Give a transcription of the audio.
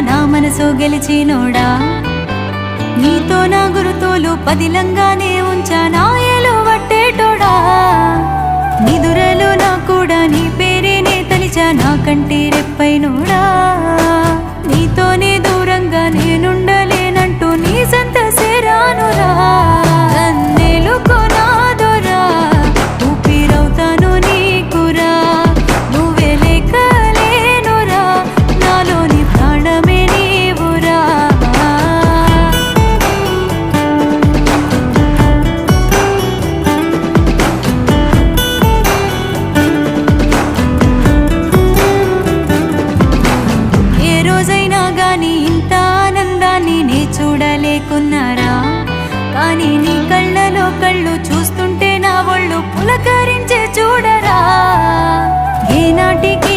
నా మనసు గెలిచినోడా నీతో నా గురుతోలు పదిలంగానే ఉంచా నాయలు వట్టేటోడా నిదురలు నా కూడా నీ పేరేనే తలిచా నా కంటి రెప్పైనోడా నీతోనే దూరంగా నేనుండలేనంటూ నీ సంత సేరానురా నన్నేలుకో నాదోరా ఊపిరవుతాను నీకురా నువ్వే లేకలేనురా నాలోని ప్రాణమే నీవురా ఏ రోజైనా గాని ఇంత ఆనందాన్ని నే చూడలేకున్నారా కానీ నీ కళ్ళలో కళ్ళు చూస్తుంటే నా ఒళ్ళు పులకరించే చూడరా ఏనాటికి